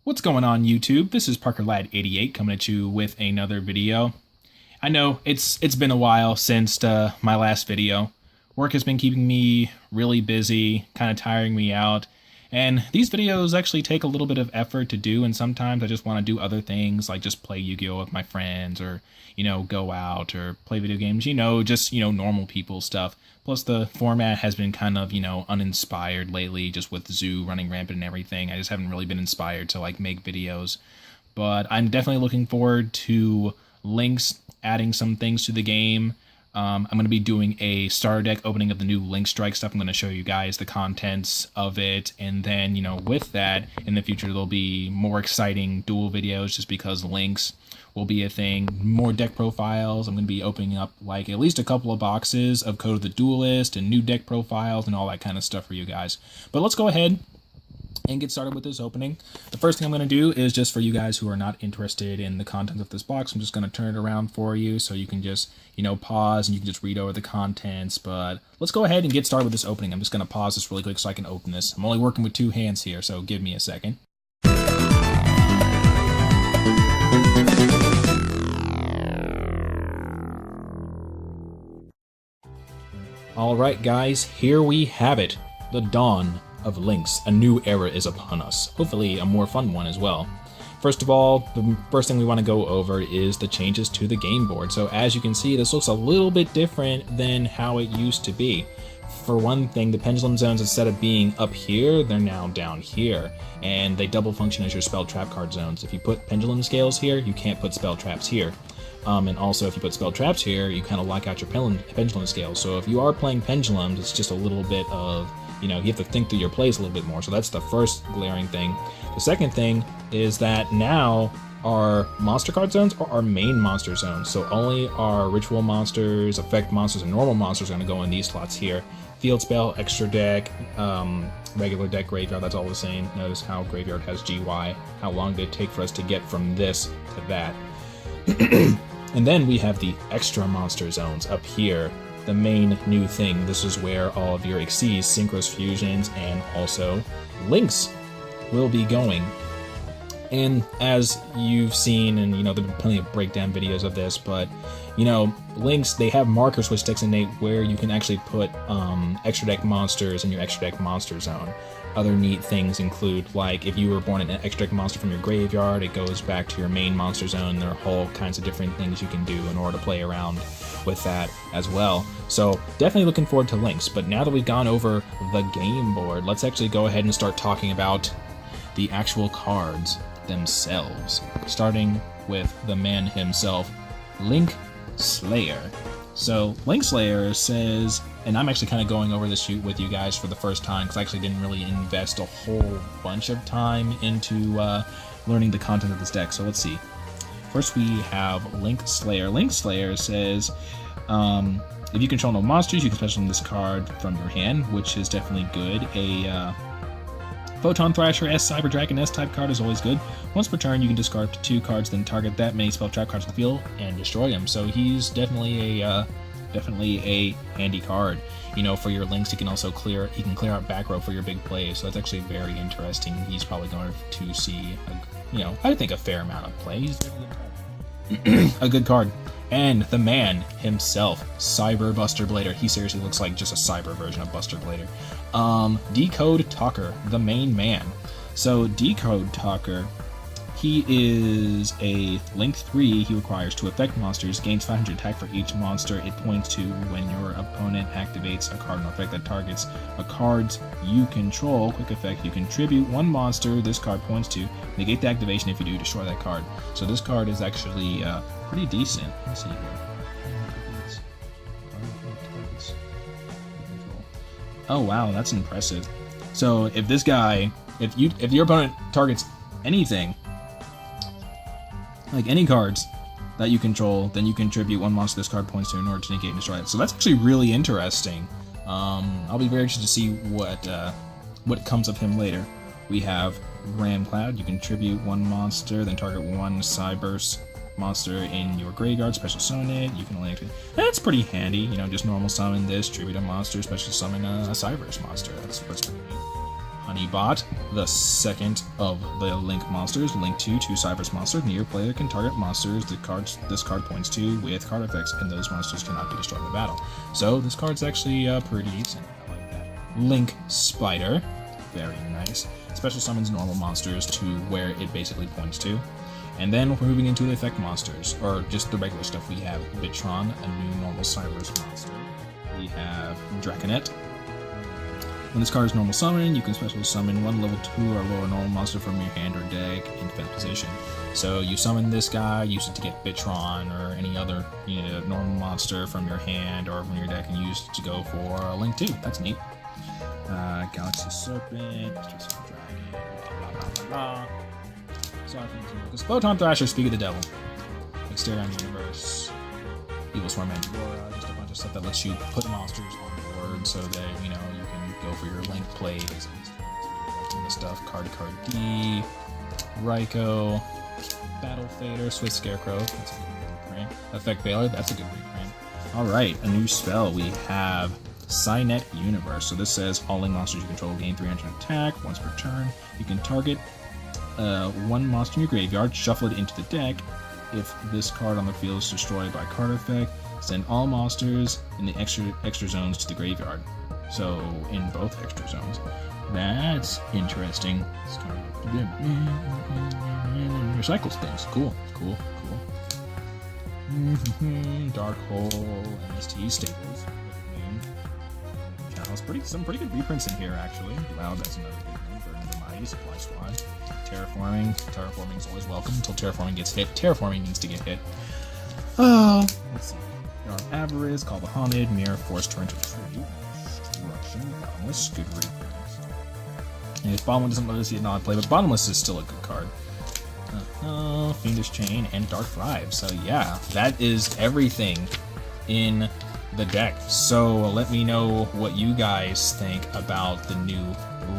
What's going on YouTube? This is ParkerLad88 coming at you with another video. I know it's been a while since my last video. Work has been keeping me really busy, kind of tiring me out, and these videos actually take a little bit of effort to do, and sometimes I just want to do other things like just play Yu-Gi-Oh! With my friends or, go out or play video games, just, normal people stuff. Plus the format has been kind of, uninspired lately, just with Zoo running rampant and everything. I just haven't really been inspired to like make videos. But I'm definitely looking forward to Lynx adding some things to the game. I'm going to be doing a starter deck opening of the new Link Strike stuff. I'm going to show you guys the contents of it. And then, with that, in the future, there'll be more exciting duel videos just because Lynx will be a thing. More deck profiles. I'm going to be opening up like at least a couple of boxes of Code of the Duelist and new deck profiles and all that kind of stuff for you guys. But let's go ahead and get started with this opening. The first thing I'm going to do is just for you guys who are not interested in the contents of this box, I'm just going to turn it around for you so you can just, pause and you can just read over the contents. But let's go ahead and get started with this opening. I'm just going to pause this really quick so I can open this. I'm only working with two hands here, so give me a second. Alright guys, here we have it. The dawn of Lynx. A new era is upon us. Hopefully a more fun one as well. First of all, the first thing we want to go over is the changes to the game board. So as you can see, this looks a little bit different than how it used to be. For one thing, the pendulum zones, instead of being up here, they're now down here. And they double function as your spell trap card zones. If you put pendulum scales here, you can't put spell traps here. And also, if you put spell traps here, you kind of lock out your pendulum scales. So if you are playing pendulums, it's just a little bit of, you have to think through your plays a little bit more. So that's the first glaring thing. The second thing is that now our monster card zones are our main monster zones. So only our ritual monsters, effect monsters, and normal monsters are going to go in these slots here. Field spell, extra deck, regular deck, graveyard, that's all the same. Notice how graveyard has GY. How long did it take for us to get from this to that? And then we have the extra monster zones up here. The main new thing. This is where all of your Xyz, Synchros Fusions, and also Lynx will be going. And as you've seen, and there have been plenty of breakdown videos of this, but Lynx, they have markers which designate where you can actually put extra deck monsters in your extra deck monster zone. Other neat things include, like, if you were born an extra deck monster from your graveyard, it goes back to your main monster zone. There are all kinds of different things you can do in order to play around with that as well. So definitely looking forward to Lynx. But now that we've gone over the game board, let's actually go ahead and start talking about the actual cards themselves, starting with the man himself, Link Slayer. So Link Slayer says, and I'm actually kind of going over this shoot with you guys for the first time because I actually didn't really invest a whole bunch of time into learning the content of this deck. So let's see. First we have Link Slayer. Link Slayer says, if you control no monsters, you can special this card from your hand, which is definitely good. A Photon Thrasher S Cyber Dragon S type card is always good. Once per turn, you can discard 2 cards, then target that many spell trap cards in the field and destroy them. So he's definitely a handy card. For your Lynx, he can also clear out back row for your big plays. So that's actually very interesting. He's probably going to see, I think a fair amount of play. He's a good card. And the man himself, Cyber Buster Blader. He seriously looks like just a cyber version of Buster Blader. Decode Talker, the main man. So Decode Talker, he is a Link 3. He requires 2 effect monsters, gains 500 attack for each monster it points to when your opponent activates a card or effect that targets a card's you control. Quick effect, you contribute 1 monster this card points to, negate the activation. If you do, destroy that card. So this card is actually pretty decent. Let's see here. Oh wow, that's impressive. So if this guy, if your opponent targets anything, like any cards that you control, then you contribute 1 monster this card points to in order to negate and destroy it. So that's actually really interesting. I'll be very interested to see what comes of him later. We have Ram Cloud. You contribute 1 monster, then target 1 Cyberse monster in your graveyard, special summon it. You can only activate. That's pretty handy, just normal summon this, tribute a monster, special summon a Cyberse monster. That's pretty neat. Honeybot, the second of the Link monsters. Link 2 Cyberse monsters. Near player can target monsters this card points to with card effects, and those monsters cannot be destroyed in battle. So this card's actually pretty decent. I like that. Link Spider, very nice. Special summons normal monsters to where it basically points to. And then we're moving into the effect monsters, or just the regular stuff. We have Bitron, a new normal Cyberse monster. We have Draconet. When this card is normal summon, you can special summon one level 2 or lower normal monster from your hand or deck in defense position. So you summon this guy, use it to get Bitron or any other normal monster from your hand or from your deck, and use it to go for a Link 2. That's neat. Galaxy Serpent, Dragon, blah blah blah blah. Because Photon Thrasher, Speak of the Devil, Exterion Universe, Evil Swarm Mandalora, just a bunch of stuff that lets you put monsters on the board so that you can go for your Link plays and the stuff. Card D, Raikou, Battle Fader, Swift Scarecrow, that's a good reprint. Effect Veiler, that's a good reprint. Alright, a new spell. We have Cynet Universe. So this says all Link monsters you control gain 300 attack once per turn. You can target one monster in your graveyard, shuffle it into the deck. If this card on the field is destroyed by card effect, send all monsters in the extra zones to the graveyard. So in both extra zones. That's interesting. Recycles things. Cool. Dark Hole, MST Staples. Some pretty good reprints in here, actually. Wow, that's another good one. Burden the Mighty, Supply Squad. Terraforming is always welcome until Terraforming gets hit. Terraforming needs to get hit. Let's see. Avarice, Call the Haunted, Mirror, Force, Torrential Tribute, Destruction, Bottomless, good reprints. And if Bottomless doesn't let us see it not play, but Bottomless is still a good card. Fiendish Chain, and Dark Thrive. So yeah, that is everything in the deck. So let me know what you guys think about the new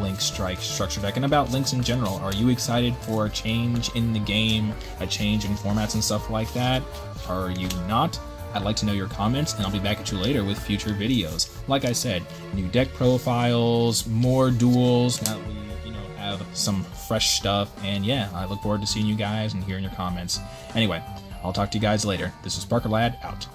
Link Strike structure deck and about Links in general. Are you excited for a change in the game, a change in formats and stuff like that? Are you not? I'd like to know your comments, and I'll be back at you later with future videos. Like I said, new deck profiles, more duels, now that we have some fresh stuff, and yeah, I look forward to seeing you guys and hearing your comments. Anyway, I'll talk to you guys later. This is Parker Lad, out.